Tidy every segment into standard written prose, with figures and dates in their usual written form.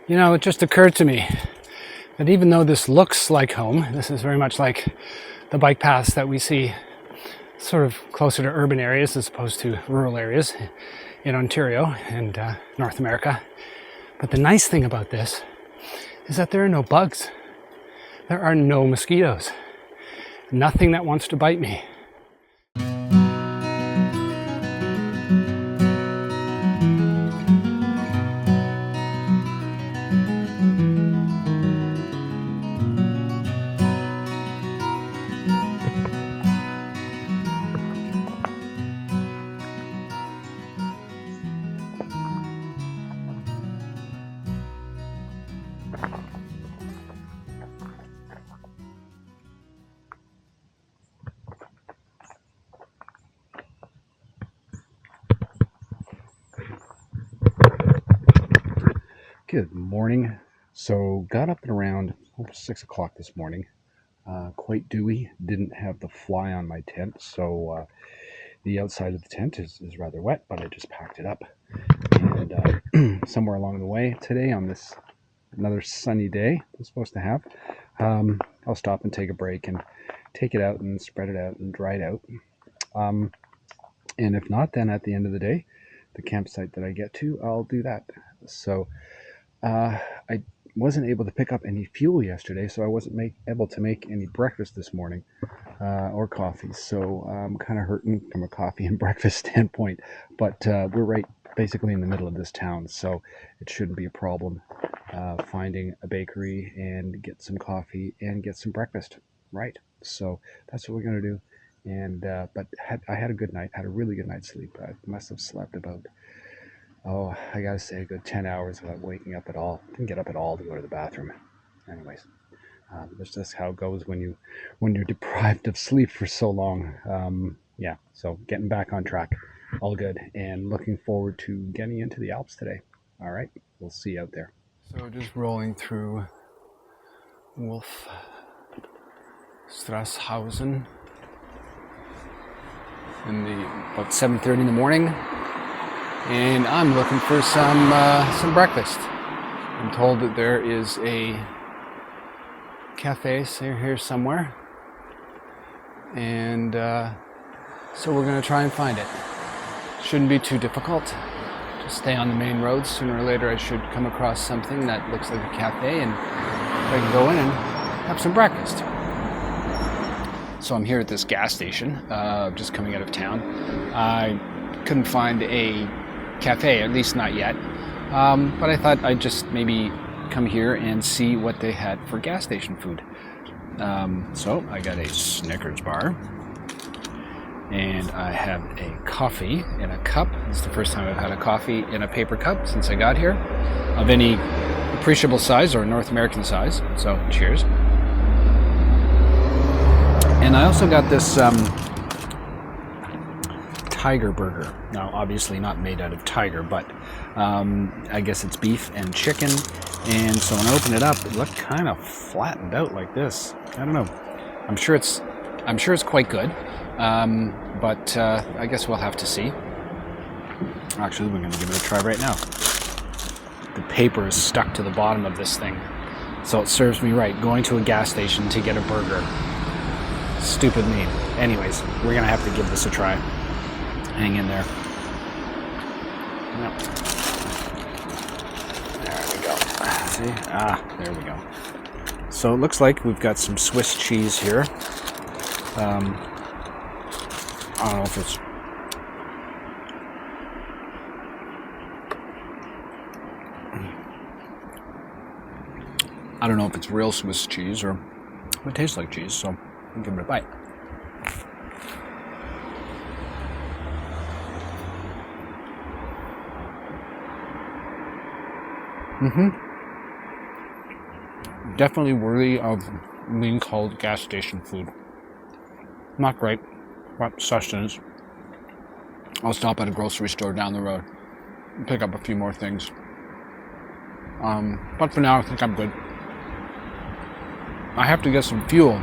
You know, it just occurred to me that even though this looks like home, this is very much like the bike paths that we see sort of closer to urban areas as opposed to rural areas in Ontario and North America. But the nice thing about this is that there are no bugs. There are no mosquitoes. Nothing that wants to bite me. Good morning. So got up at around 6 o'clock this morning. Quite dewy. Didn't have the fly on my tent, so the outside of the tent is rather wet, but I just packed it up. And somewhere along the way today, on this another sunny day I'm supposed to have, I'll stop and take a break and take it out and spread it out and dry it out. And if not, then at the end of the day, the campsite that I get to, I'll do that. So I wasn't able to pick up any fuel yesterday, so I wasn't able to make any breakfast this morning or coffee. So I'm kind of hurting from a coffee and breakfast standpoint. But we're right basically in the middle of this town, so it shouldn't be a problem finding a bakery and get some coffee and get some breakfast. Right. So that's what we're going to do. And but I had a good night, had a really good night's sleep. I must have slept about, I gotta say, a good 10 hours without waking up at all. Didn't get up at all to go to the bathroom. Anyways, that's just how it goes when you're deprived of sleep for so long. Yeah, so getting back on track, all good, and looking forward to getting into the Alps today. All right, we'll see you out there. So just rolling through Wolfratshausen about 7:30 in the morning, and I'm looking for some breakfast. I'm told that there is a cafe here somewhere, and so we're going to try and find it. Shouldn't be too difficult. Just stay on the main road. Sooner or later I should come across something that looks like a cafe, and I can go in and have some breakfast. So I'm here at this gas station, just coming out of town. I couldn't find a cafe, at least not yet, but I thought I'd just maybe come here and see what they had for gas station food. So I got a Snickers bar, and I have a coffee in a cup. It's the first time I've had a coffee in a paper cup since I got here, of any appreciable size or North American size. So cheers. And I also got this tiger burger. Now, obviously not made out of tiger, but I guess it's beef and chicken. And so when I open it up, it looked kind of flattened out like this. I don't know. I'm sure it's quite good, but I guess we'll have to see. Actually, we're going to give it a try right now. The paper is stuck to the bottom of this thing, so it serves me right. Going to a gas station to get a burger. Stupid me. Anyways, we're going to have to give this a try. Hang in there. Yep. There we go. See? There we go. So it looks like we've got some Swiss cheese here. I don't know if it's... I don't know if it's real Swiss cheese or it tastes like cheese, so I'll give it a bite. Definitely worthy of being called gas station food. Not great, but sustenance. I'll stop at a grocery store down the road and pick up a few more things. But for now, I think I'm good. I have to get some fuel,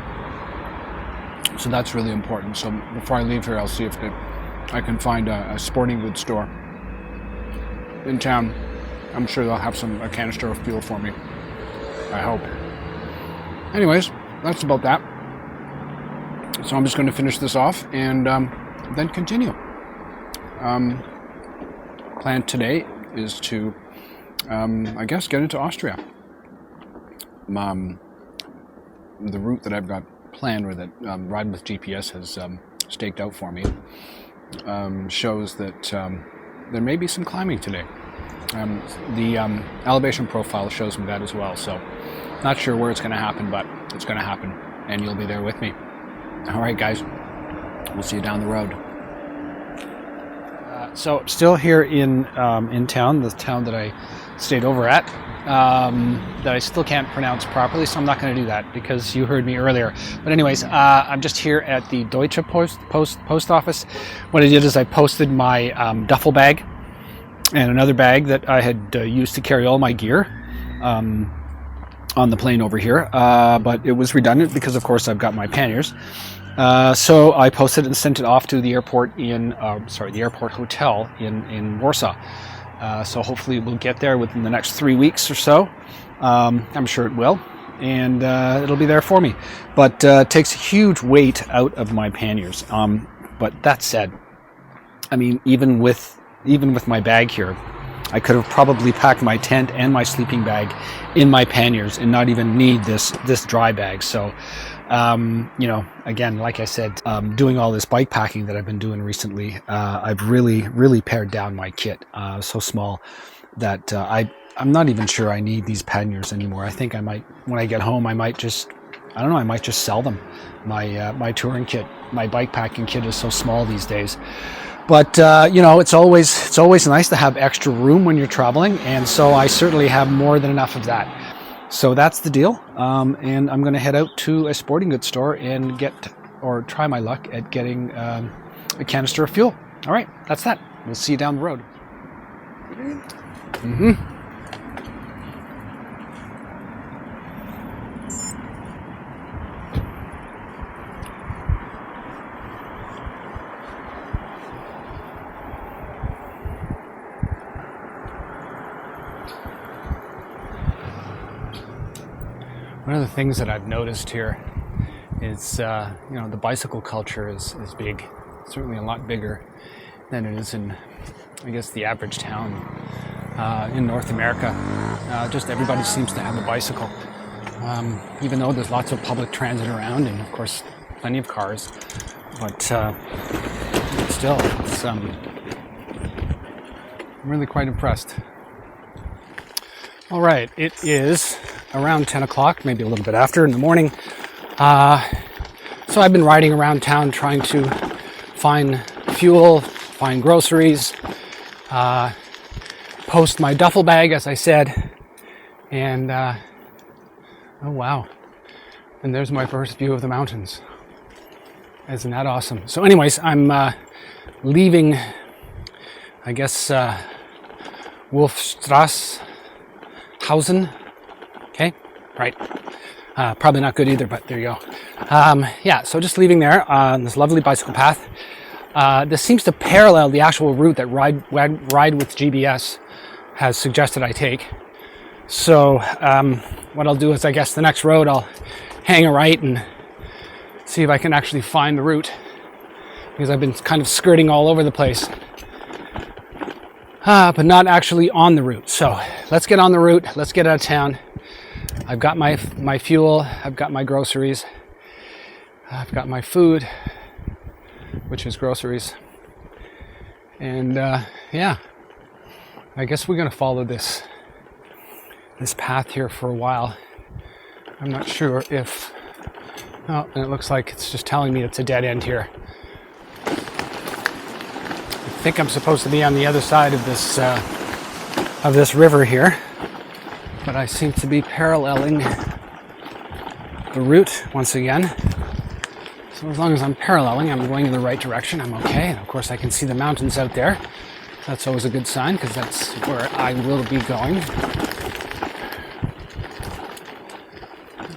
so that's really important. So before I leave here, I'll see if I can find a sporting goods store in town I'm sure they'll have a canister of fuel for me. I hope. Anyways, that's about that. So I'm just going to finish this off and then continue. Plan today is to, I guess, get into Austria. The route that I've got planned, or that Ride with GPS has staked out for me, shows that there may be some climbing today. The elevation profile shows me that as well, so not sure where it's going to happen, but it's going to happen, and you'll be there with me. All right, guys, we'll see you down the road. So still here in town, the town that I stayed over at, that I still can't pronounce properly, so I'm not going to do that because you heard me earlier. But anyways, I'm just here at the Deutsche Post Office. What I did is I posted my duffel bag and another bag that I had used to carry all my gear on the plane over here, but it was redundant because, of course, I've got my panniers. So I posted and sent it off to the airport the airport hotel in Warsaw. So hopefully we'll get there within the next 3 weeks or so. I'm sure it will, and it'll be there for me. But it takes a huge weight out of my panniers. But that said, I mean, even with my bag here, I could have probably packed my tent and my sleeping bag in my panniers and not even need this dry bag. So, again, like I said, doing all this bike packing that I've been doing recently, I've really pared down my kit. So small that I'm not even sure I need these panniers anymore. I think I might, when I get home, I might just sell them. My touring kit, my bike packing kit is so small these days. But it's always nice to have extra room when you're traveling, and so I certainly have more than enough of that. So that's the deal, and I'm going to head out to a sporting goods store and try my luck at getting a canister of fuel. All right, that's that. We'll see you down the road. Mm-hmm. One of the things that I've noticed here is, the bicycle culture is big, certainly a lot bigger than it is in, I guess, the average town in North America. Just everybody seems to have a bicycle, even though there's lots of public transit around and, of course, plenty of cars. But still, I'm really quite impressed. All right, it is around 10 o'clock, maybe a little bit after in the morning. So I've been riding around town trying to find fuel, find groceries, post my duffel bag, as I said, and oh wow, and there's my first view of the mountains. Isn't that awesome? So anyways, I'm leaving, I guess, Wolfratshausen. Okay, right. Probably not good either, but there you go. So just leaving there on this lovely bicycle path. This seems to parallel the actual route that Ride with GPS has suggested I take. So what I'll do is, I guess the next road I'll hang a right and see if I can actually find the route, because I've been kind of skirting all over the place, but not actually on the route. So let's get on the route. Let's get out of town. I've got my fuel, I've got my groceries, I've got my food, which is groceries, and I guess we're going to follow this path here for a while. I'm not sure if, and it looks like it's just telling me it's a dead end here. I think I'm supposed to be on the other side of this river here, but I seem to be paralleling the route once again. So as long as I'm paralleling, I'm going in the right direction, I'm okay. And of course I can see the mountains out there. That's always a good sign, because that's where I will be going.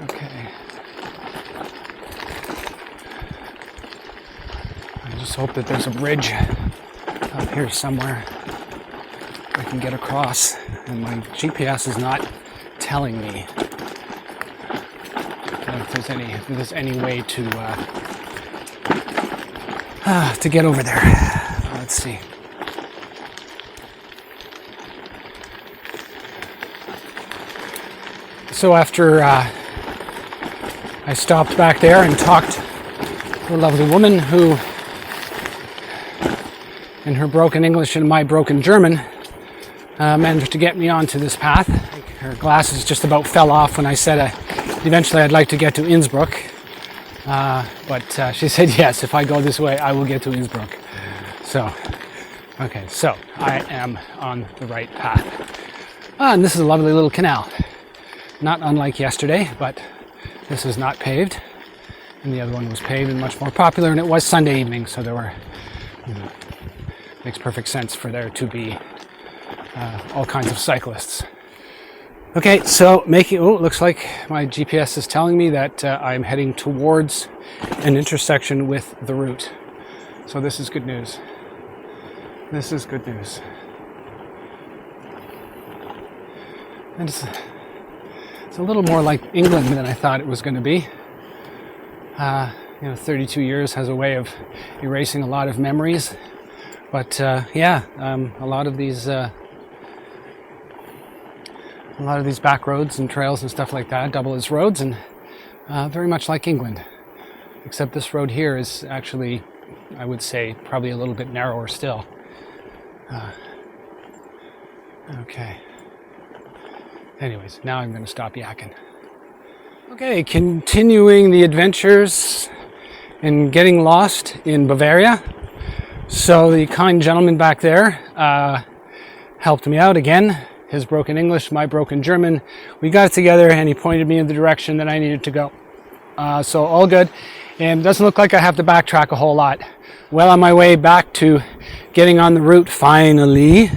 Okay. I just hope that there's a bridge up here somewhere. I can get across, and my GPS is not telling me if there's any way to get over there. Let's see. So after I stopped back there and talked to a lovely woman who, in her broken English and my broken German, managed to get me onto this path. Her glasses just about fell off when I said eventually I'd like to get to Innsbruck. But she said, yes, if I go this way, I will get to Innsbruck. So, okay, so I am on the right path. And this is a lovely little canal. Not unlike yesterday, but this is not paved. And the other one was paved and much more popular, and it was Sunday evening, so there were, makes perfect sense for there to be all kinds of cyclists. Okay, so looks like my GPS is telling me that I'm heading towards an intersection with the route. So this is good news. This is good news. And it's a little more like England than I thought it was going to be. 32 years has a way of erasing a lot of memories. But a lot of these back roads and trails and stuff like that double as roads, and very much like England. Except this road here is actually, I would say, probably a little bit narrower still. Okay. Anyways, now I'm going to stop yakking. Okay, continuing the adventures in getting lost in Bavaria. So the kind gentleman back there helped me out again. His broken English, my broken German. We got it together and he pointed me in the direction that I needed to go. So all good. And it doesn't look like I have to backtrack a whole lot. Well on my way back to getting on the route finally.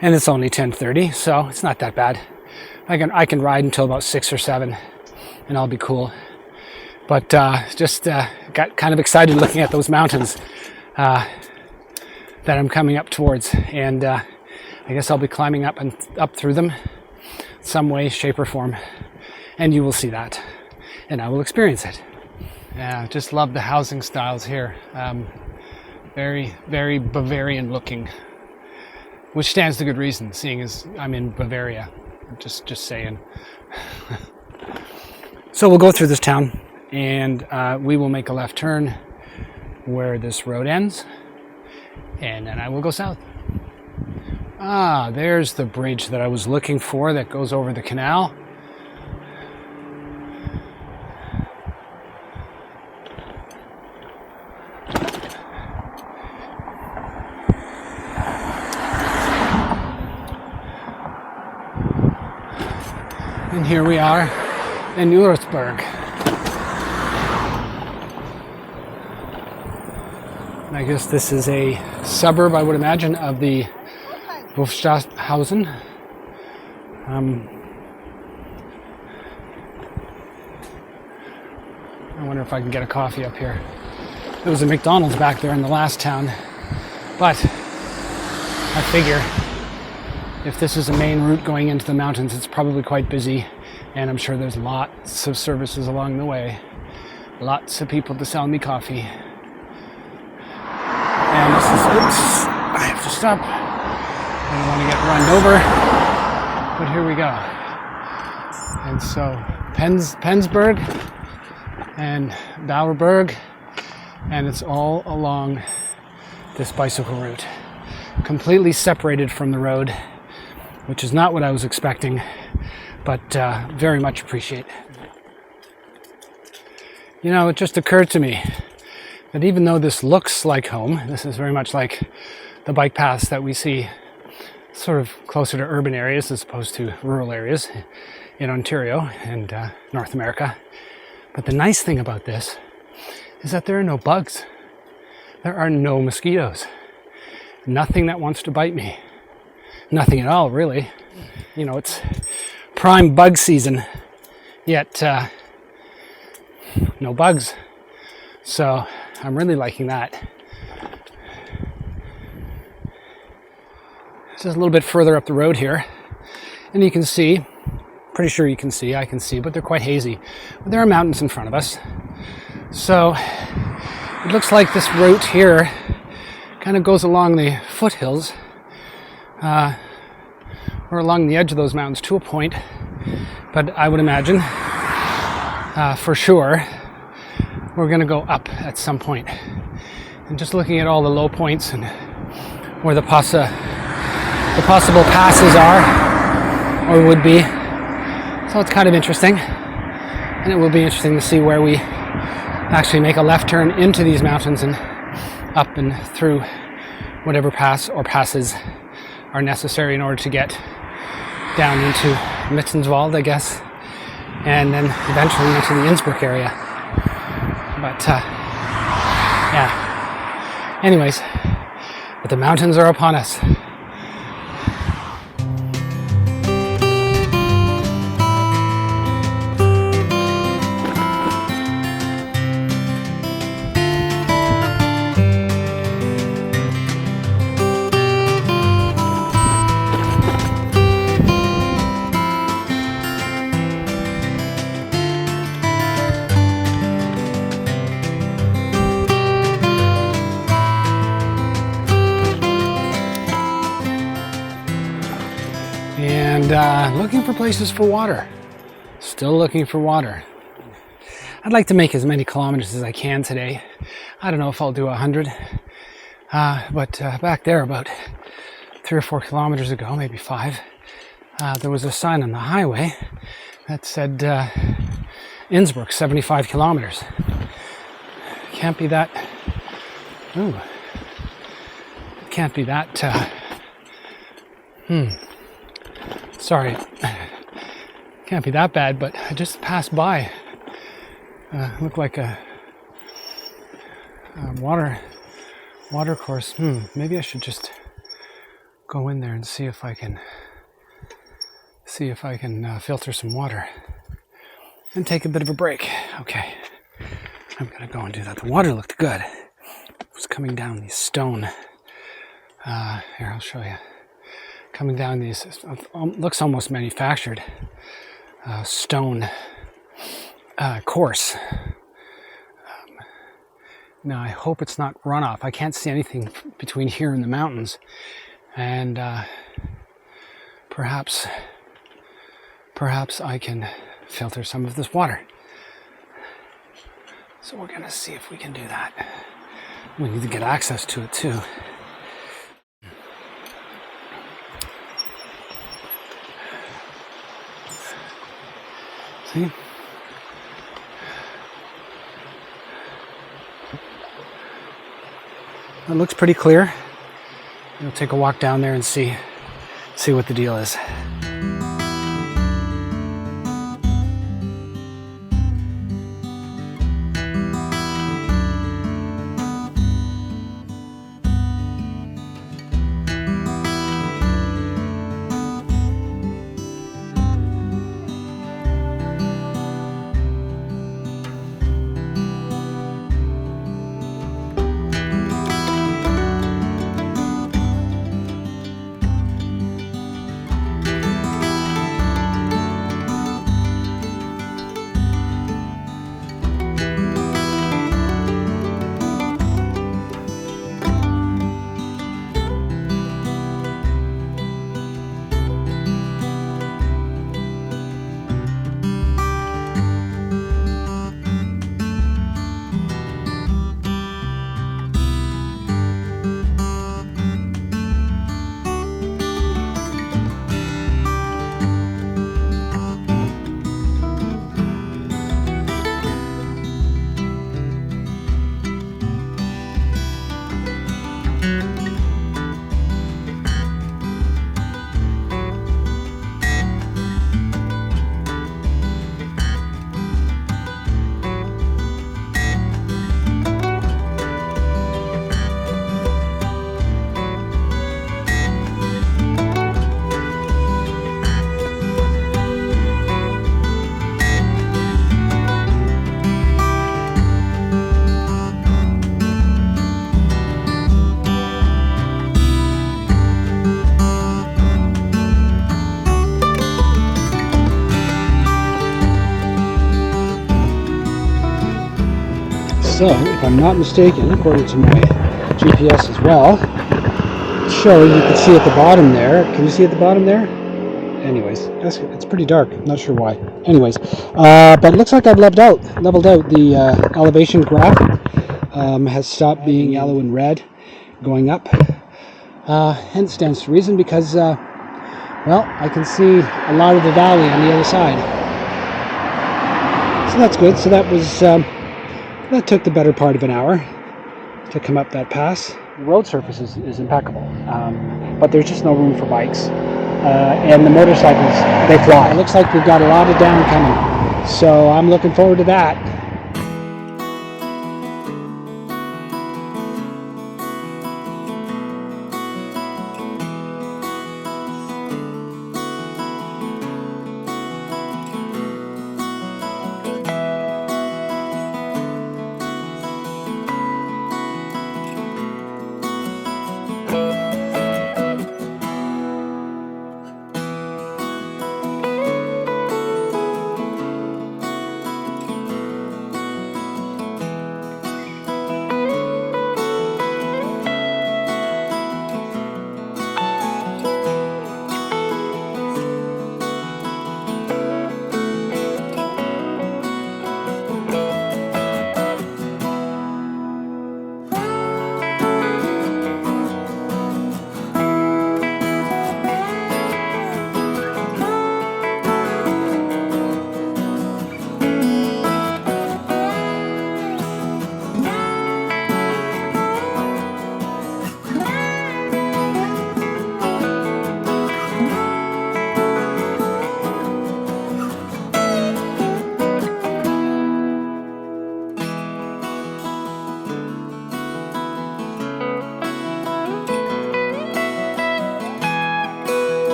And it's only 10:30, so it's not that bad. I can ride until about 6 or 7 and I'll be cool. But just got kind of excited looking at those mountains that I'm coming up towards, and I guess I'll be climbing up through them some way, shape or form, and you will see that and I will experience it. Yeah, just love the housing styles here. Very, very Bavarian looking, which stands to good reason, seeing as I'm in Bavaria. Just saying. So we'll go through this town and we will make a left turn where this road ends, and then I will go south. There's the bridge that I was looking for that goes over the canal. And here we are in Würzburg. I guess this is a suburb, I would imagine, of the Wolfratshausen. I wonder if I can get a coffee up here. There was a McDonald's back there in the last town, but I figure if this is a main route going into the mountains, it's probably quite busy, and I'm sure there's lots of services along the way. Lots of people to sell me coffee. And this is, oops, I have to stop. I don't want to get run over, but here we go. And so Penzberg and Bauerberg, and it's all along this bicycle route, completely separated from the road, which is not what I was expecting, but very much appreciate. You know, it just occurred to me that even though this looks like home, this is very much like the bike paths that we see sort of closer to urban areas as opposed to rural areas in Ontario and North America. But the nice thing about this is that there are no bugs. There are no mosquitoes. Nothing that wants to bite me. Nothing at all, really. You know, it's prime bug season, yet no bugs. So I'm really liking that. Just a little bit further up the road here, and you can see, pretty sure you can see, I can see, but they're quite hazy. But there are mountains in front of us. So it looks like this route here kind of goes along the foothills, or along the edge of those mountains to a point. But I would imagine, for sure, we're going to go up at some point. And just looking at all the low points and where the possible passes are, or would be. So it's kind of interesting. And it will be interesting to see where we actually make a left turn into these mountains and up and through whatever pass or passes are necessary in order to get down into Mittenswald, I guess, and then eventually into the Innsbruck area. But yeah. Anyways, but the mountains are upon us. And looking for places for water. Still looking for water. I'd like to make as many kilometers as I can today. I don't know if I'll do 100. But back there about 3 or 4 kilometers ago, maybe 5, there was a sign on the highway that said Innsbruck, 75 kilometers. Can't be that... Ooh. Can't be that... Sorry, can't be that bad, but I just passed by. Looked like a water course. Maybe I should just go in there and see if I can filter some water and take a bit of a break. Okay, I'm gonna go and do that. The water looked good. It was coming down these stone. Here, I'll show you. Coming down these, looks almost manufactured, stone course. Now I hope it's not runoff. I can't see anything between here and the mountains, and perhaps I can filter some of this water. So we're gonna see if we can do that. We need to get access to it too. See? It looks pretty clear. We'll take a walk down there and see what the deal is. So, if I'm not mistaken, according to my GPS as well, it's showing, you can see at the bottom there. Can you see at the bottom there? Anyways, it's pretty dark. I'm not sure why. Anyways, but it looks like I've leveled out. The elevation graph has stopped being yellow and red, going up. Hence stands to reason because, well, I can see a lot of the valley on the other side. So that's good. So that was, that took the better part of an hour to come up that pass. The road surface is impeccable, but there's just no room for bikes. And the motorcycles, they fly. It looks like we've got a lot of down coming. So I'm looking forward to that.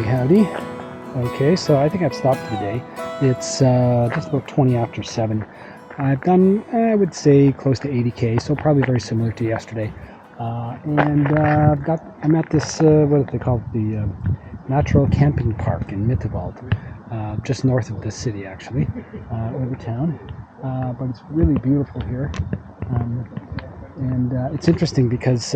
Howdy. Okay, so I think I've stopped for the day. It's just about 20 after 7. I've done, I would say, close to 80k, so probably very similar to yesterday. I'm at this, what do they call it, the Naturcampingpark in Mittewald, just north of the city, actually, over town. But it's really beautiful here. And it's interesting because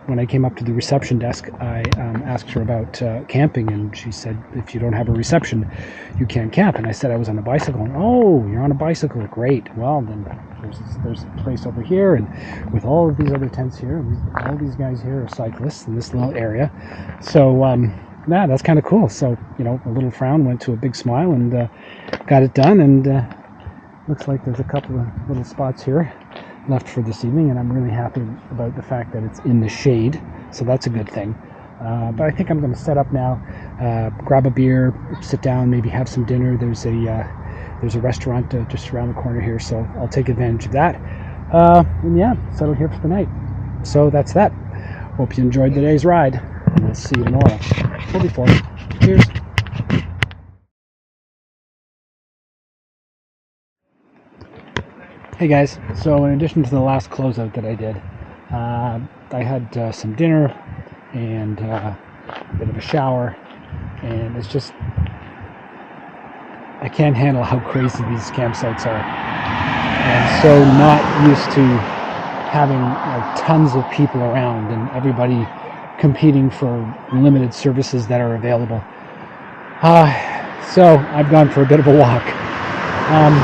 when I came up to the reception desk, I asked her about camping, and she said, if you don't have a reception, you can't camp. And I said I was on a bicycle. And, oh, you're on a bicycle. Great. Well, then there's a place over here, and with all of these other tents here, all these guys here are cyclists in this little area. So, yeah, that's kind of cool. So, you know, a little frown went to a big smile, and got it done. And looks like there's a couple of little spots here left for this evening, and I'm really happy about the fact that it's in the shade, so that's a good thing. But I think I'm going to set up now, grab a beer, sit down, maybe have some dinner. There's a restaurant just around the corner here, so I'll take advantage of that. And yeah, settle here for the night. So that's that. Hope you enjoyed today's ride, and we'll see you tomorrow or before. Cheers. Hey guys, so in addition to the last closeout that I did, I had some dinner and a bit of a shower, and it's just, I can't handle how crazy these campsites are. I'm so not used to having like tons of people around and everybody competing for limited services that are available. So I've gone for a bit of a walk,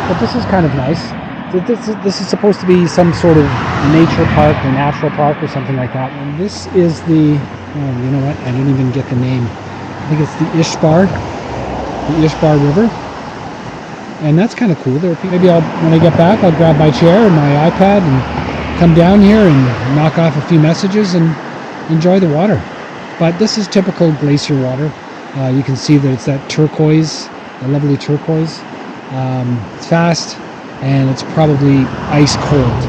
but this is kind of nice. This is supposed to be some sort of nature park or natural park or something like that. And this is the Oh, you know what? I didn't even get the name. I think it's the Ishbar River. And that's kind of cool. Maybe when I get back, I'll grab my chair and my iPad and come down here and knock off a few messages and enjoy the water. But this is typical glacier water. You can see that it's that turquoise, a lovely turquoise. It's fast and it's probably ice cold.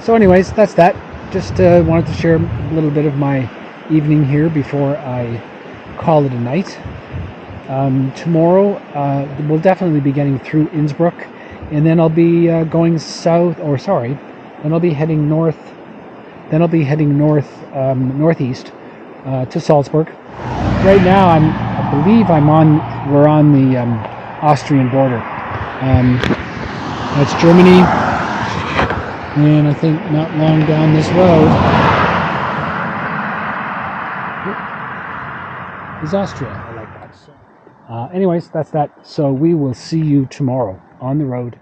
So anyways, that's that. Just wanted to share a little bit of my evening here before I call it a night. Tomorrow we'll definitely be getting through Innsbruck, and then I'll be going then I'll be heading north. Then I'll be heading northeast to Salzburg. Right now I believe we're on the Austrian border. That's Germany, and I think not long down this road is Austria. I like that. Anyways, that's that. So we will see you tomorrow on the road.